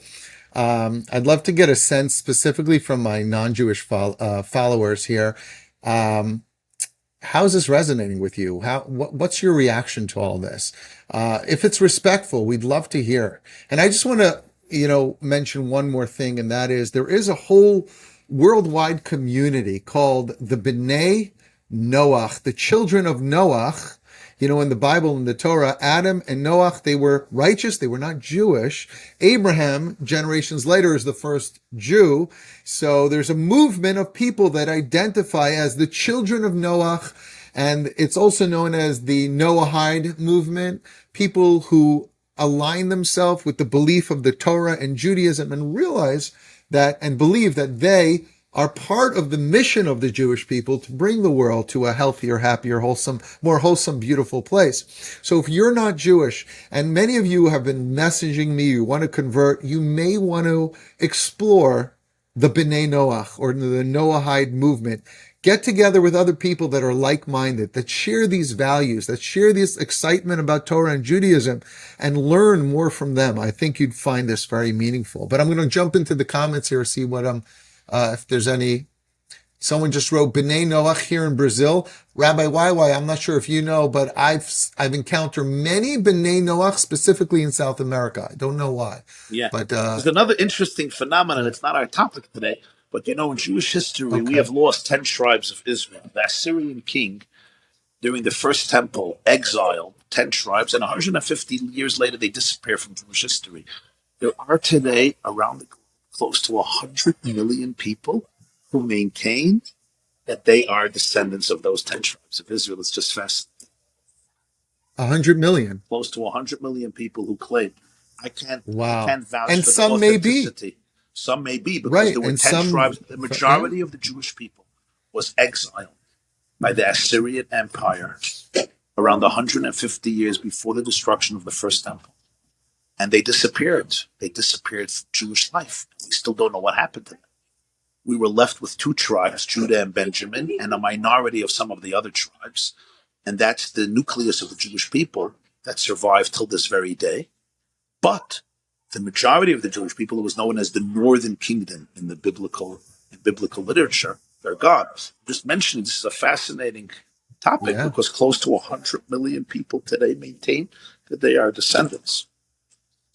I'd love to get a sense specifically from my non-Jewish followers here. How's this resonating with you? What's your reaction to all this? If it's respectful, we'd love to hear. And I just want to, mention one more thing, and that is there is a whole worldwide community called the B'nai Noach, the children of Noach. In the Bible, in the Torah, Adam and Noach, they were righteous. They were not Jewish. Abraham, generations later, is the first Jew. So there's a movement of people that identify as the children of Noach. And it's also known as the Noahide movement, people who align themselves with the belief of the Torah and Judaism and realize that and believe that they are part of the mission of the Jewish people to bring the world to a healthier, happier, more wholesome, beautiful place. So if you're not Jewish, and many of you have been messaging me, you want to convert, you may want to explore the B'nai Noach or the Noahide movement. Get together with other people that are like-minded, that share these values, that share this excitement about Torah and Judaism, and learn more from them. I think you'd find this very meaningful. But I'm going to jump into the comments here, see what if there's any. Someone just wrote B'nai Noach here in Brazil. Rabbi YY, I'm not sure if you know, but I've encountered many B'nai Noach specifically in South America. I don't know why. Yeah. But there's another interesting phenomenon. It's not our topic today, but in Jewish history, we have lost 10 tribes of Israel. The Assyrian king, during the first temple, exiled 10 tribes, and 150 years later, they disappear from Jewish history. There are today around the globe close to 100 million people who maintain that they are descendants of those 10 tribes of Israel. It's just fascinating. 100 million. Close to 100 million people who claim. I can't vouch and for some the authenticity. may be. Some may be because Right. there were and 10 tribes. The majority of the Jewish people was exiled by the Assyrian Empire around 150 years before the destruction of the first temple. And they disappeared. They disappeared from Jewish life. We still don't know what happened to them. We were left with 2 tribes, Judah and Benjamin, and a minority of some of the other tribes. And that's the nucleus of the Jewish people that survived till this very day. But the majority of the Jewish people, who was known as the Northern Kingdom in the biblical literature, they're gone. Just mentioning this is a fascinating topic because close to 100 million people today maintain that they are descendants.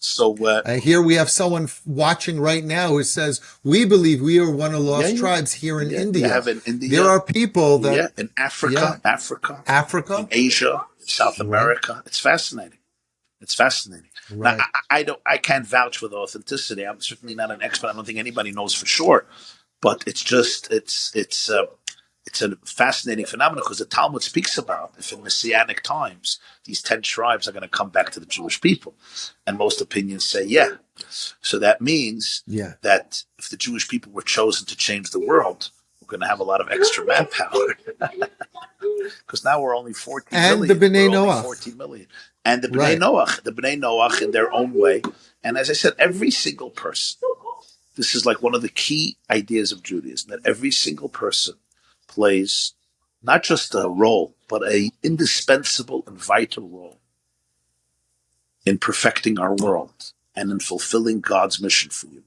So here we have someone watching right now who says, we believe we are one of the lost tribes here in India. You have in India. There are people that... in Africa, Africa, in Asia, South America. Right. It's fascinating. Right. Now, I can't vouch for the authenticity. I'm certainly not an expert. I don't think anybody knows for sure. But it's a fascinating phenomenon because the Talmud speaks about if in Messianic times these 10 tribes are going to come back to the Jewish people, and most opinions say so that means that if the Jewish people were chosen to change the world, we're going to have a lot of extra manpower because now we're only 14 and million. The B'nai Noach. 14 million. And the B'nai Noach in their own way. And as I said, every single person, this is like one of the key ideas of Judaism, that every single person plays not just a role, but an indispensable and vital role in perfecting our world and in fulfilling God's mission for you.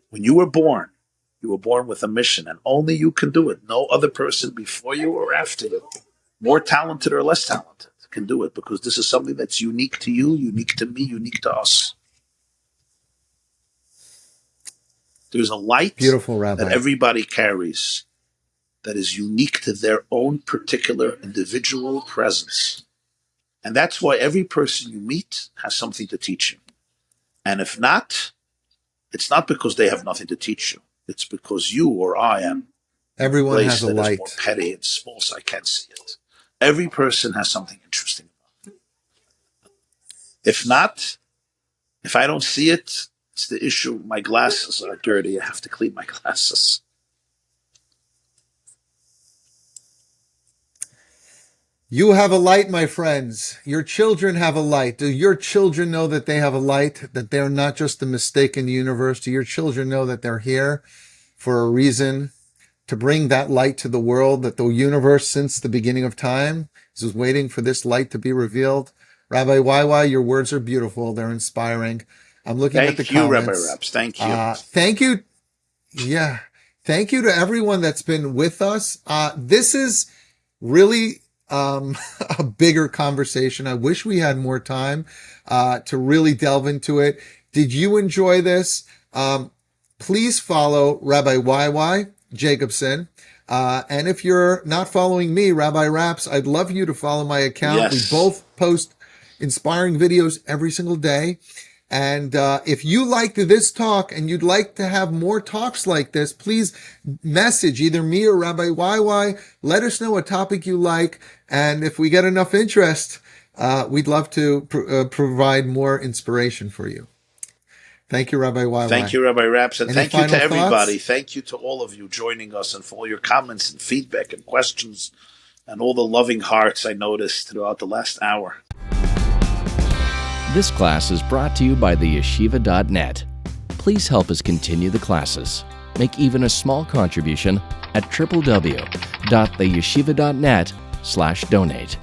When you were born with a mission, and only you can do it. No other person before you or after you, more talented or less talented, can do it, because this is something that's unique to you, unique to me, unique to us. There's a light Beautiful, Rabbi. that everybody carries. that is unique to their own particular individual presence. And that's why every person you meet has something to teach you. And if not, it's not because they have nothing to teach you. It's because you or I am Everyone place has a that is light. more petty and small, so I can't see it. Every person has something interesting. If not, if I don't see it, it's the issue. My glasses are dirty. I have to clean my glasses. You have a light, my friends. Your children have a light. Do your children know that they have a light, that they're not just a mistake in the universe? Do your children know that they're here for a reason, to bring that light to the world, that the universe since the beginning of time is waiting for this light to be revealed? Rabbi YY, your words are beautiful. They're inspiring. I'm looking at the Thank you, Rabbi comments. Raps. Thank you. Thank you. Yeah. Thank you to everyone that's been with us. This is really a bigger conversation. I wish we had more time to really delve into it. Did you enjoy this? Please follow Rabbi YY Jacobson. And if you're not following me, Rabbi Raps, I'd love you to follow my account. Yes. We both post inspiring videos every single day. And if you liked this talk and you'd like to have more talks like this, please message either me or Rabbi YY. Let us know a topic you like. And if we get enough interest, we'd love to provide more inspiration for you. Thank you, Rabbi YY. Thank you, Rabbi Raps. And Any thank you to final everybody. thoughts? Thank you to all of you joining us and for all your comments and feedback and questions and all the loving hearts I noticed throughout the last hour. This class is brought to you by theyeshiva.net. Please help us continue the classes. Make even a small contribution at www.theyeshiva.net/donate.